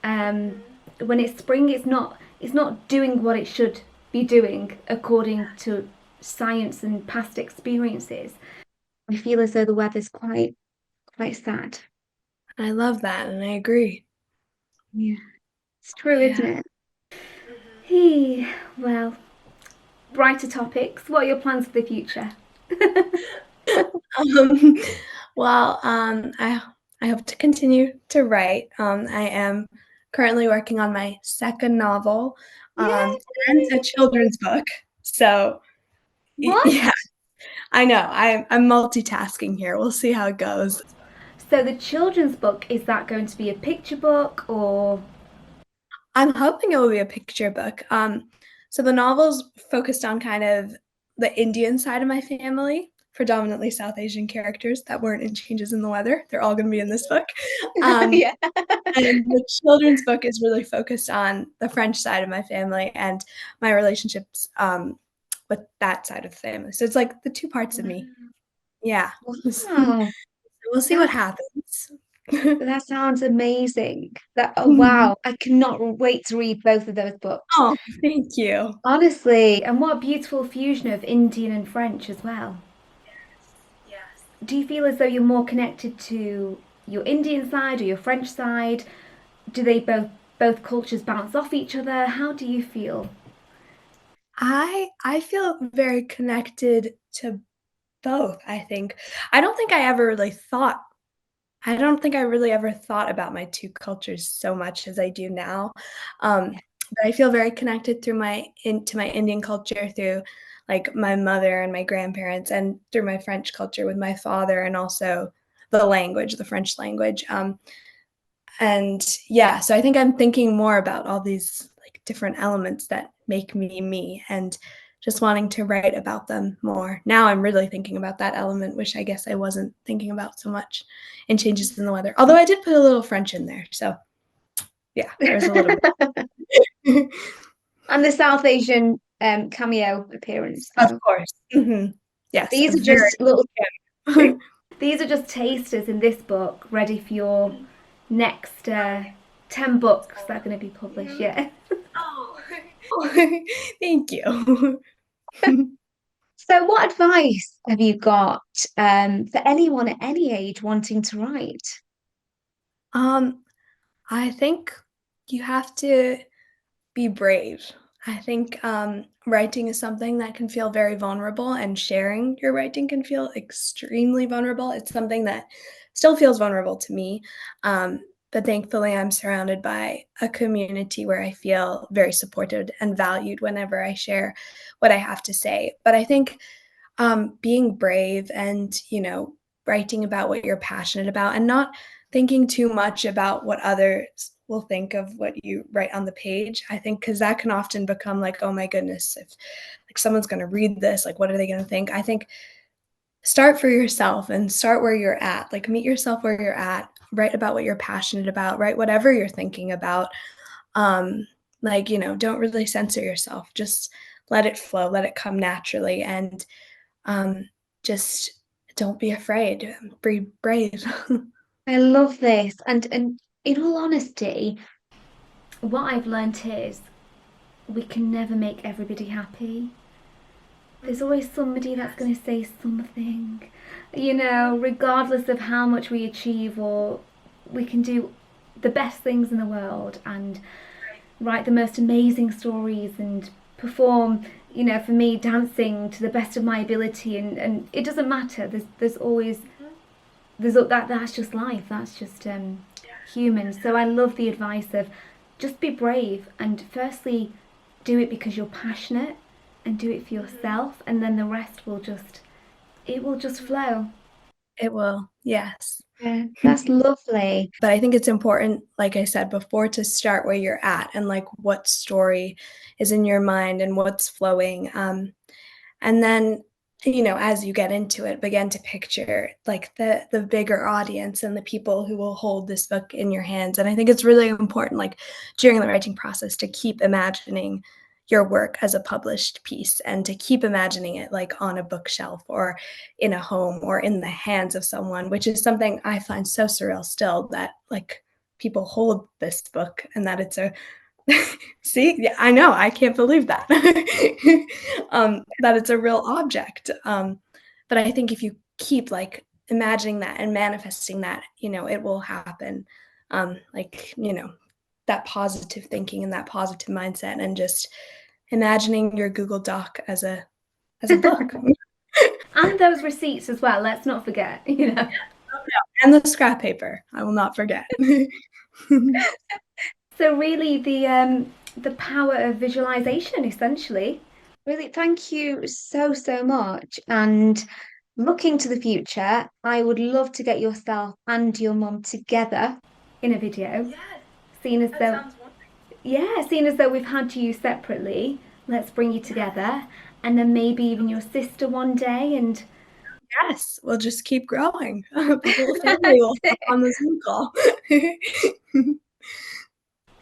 When it's spring, it's not doing what it should be doing according to science and past experiences. I feel as though the weather's quite sad. I love that, and I agree. Yeah, it's true, isn't Yeah. it? Mhm. Hey, well, brighter topics. What are your plans for the future? Um, well, I hope to continue to write. I am currently working on my second novel, Yay! and a children's book. So, What? yeah, I know. I'm multitasking here. We'll see how it goes. So the children's book, is that going to be a picture book or I'm hoping it will be a picture book. So the novel's focused on kind of the Indian side of my family, predominantly South Asian characters that weren't in Changes in the Weather. They're all going to be in this book. Um, yeah. and the children's book is really focused on the French side of my family and my relationships with that side of the family. So it's like the two parts of me. Yeah. So Wow. we'll see what That happens. That sounds amazing. That oh wow, I cannot wait to read both of those books. Oh, thank you. Honestly, and what a beautiful fusion of Indian and French as well. Yes. Do you feel as though you're more connected to your Indian side or your French side? Do they both cultures bounce off each other? How do you feel? I feel very connected to both, I think. I don't think I really ever thought about my 2 cultures so much as I do now. Yeah. But I feel very connected to my Indian culture through, like, my mother and my grandparents, and through my French culture with my father, and also the language, the French language. And yeah, so I think I'm thinking more about all these, like, different elements that make me me, and just wanting to write about them more. Now I'm really thinking about that element, which I guess I wasn't thinking about so much in Changes in the Weather. Although I did put a little French in there, so yeah, there's a little bit. And the South Asian cameo appearance. Of So course. Mhm. Yes, a these are very just little yeah. these are just tasters in this book, ready for your next 10 books that are going to be published. Yeah. Oh. Thank you. So, what advice have you got for anyone at any age wanting to write? Um, I think you have to be brave. I think, writing is something that can feel very vulnerable, and sharing your writing can feel extremely vulnerable. It's something that still feels vulnerable to me, but thankfully, I'm surrounded by a community where I feel very supported and valued whenever I share what I have to say. But I think being brave and, writing about what you're passionate about, and not thinking too much about what others will think of what you write on the page. I think because that can often become like, oh my goodness, if like someone's going to read this, like, what are they going to think? I think start for yourself and start where you're at. Like, meet yourself where you're at, write about what you're passionate about, write whatever you're thinking about. Um, like, don't really censor yourself. Just let it flow, let it come naturally. And um, just don't be afraid. Be brave. I love this. And in all honesty, what I've learned is we can never make everybody happy. There's always somebody that's going to say something, regardless of how much we achieve, or we can do the best things in the world and write the most amazing stories and perform, for me, dancing to the best of my ability, and it doesn't matter. There's always that's just life. That's just human. So I love the advice of just be brave and firstly do it because you're passionate and do it for yourself, and then the rest will just flow. It will, yes. Yeah, that's lovely. But I think it's important, like I said before, to start where you're at and like what story is in your mind and what's flowing. And then, as you get into it, begin to picture like the bigger audience and the people who will hold this book in your hands. And I think it's really important, like during the writing process, to keep imagining your work as a published piece, and to keep imagining it like on a bookshelf or in a home or in the hands of someone, which is something I find so surreal still, that like people hold this book and that it's a see, yeah, I know, I can't believe that. That it's a real object. But I think if you keep like imagining that and manifesting that, it will happen. Like, that positive thinking and that positive mindset, and just imagining your Google Doc as a book. And those receipts as well, let's not forget. And the scrap paper, I will not forget. So really the power of visualization essentially. Really, thank you so, so much. And looking to the future, I would love to get yourself and your mum together in a video. Yes, Seeing as that though, sounds wonderful. yeah, seeing as though we've had you separately, let's bring you together. And then maybe even your sister one day. And Yes, we'll just keep growing. The whole family will hop on the Zoom call.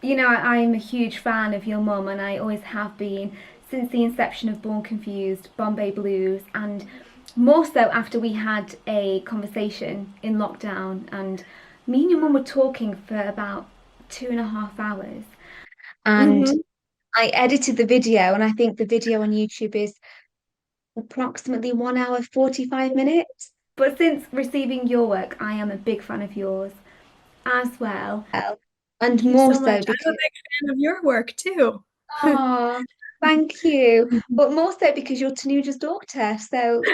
I'm a huge fan of your mum, and I always have been since the inception of Born Confused, Bombay Blues, and more so after we had a conversation in lockdown and Me and your mum were talking for about 2.5 hours, and Mhm. I edited the video, and I think the video on YouTube is approximately 1 hour, 45 minutes. But since receiving your work, I am a big fan of yours as well. And Thank you more so so much. I'm a because, big fan of your work too. oh, thank you. But more so because you're Tanuja's daughter. So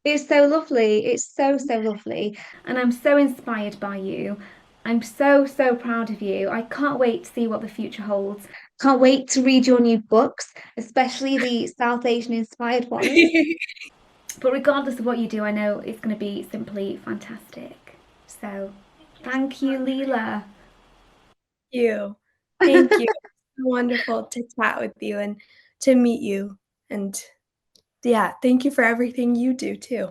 it's so lovely. It's so, so lovely. And I'm so inspired by you. I'm so, so proud of you. I can't wait to see what the future holds. Can't wait to read your new books, especially the South Asian inspired ones. But regardless of what you do, I know it's going to be simply fantastic. So thank you, Leela. You. Thank you. It's so wonderful to chat with you and to meet you. And yeah, thank you for everything you do too.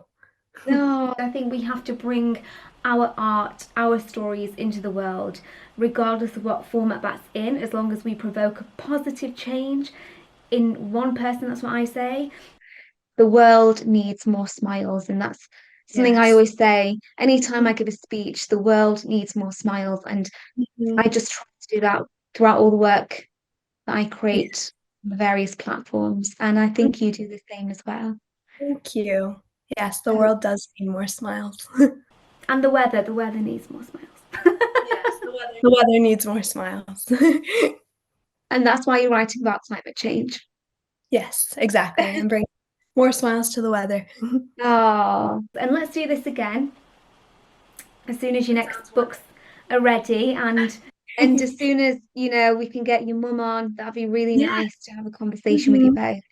No, I think we have to bring our art, our stories into the world, regardless of what format that's in, as long as we provoke a positive change in one person. That's what I say. The world needs more smiles, and that's something I Yes. always say. Anytime I give a speech, the world needs more smiles, and I Mhm. just try to do that throughout all the work that I Yeah. create on the various platforms. And I think you do the same as well. Thank you. Yes, the So, world does need more smiles. and the weather needs more smiles. Yes, the weather needs more smiles. And that's why you're writing about climate change. Yes, exactly. And bring more smiles to the weather. Oh, and let's do this again as soon as your next Sounds books are ready, and wonderful. as soon as we can get your mum on. That'd be really Yeah. nice to have a conversation with you Mhm. both.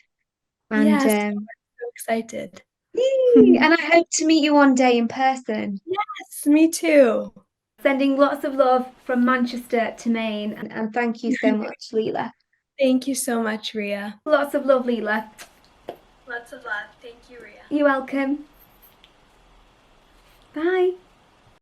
And Yes, so excited. yay, and I hope to meet you one day in person. Yes, me too. Sending lots of love from Manchester to Maine, and thank you so much, Leela. Thank you so much, Ria. Lots of love, Leela. Lots of love. Thank you, Ria. You're welcome. Bye.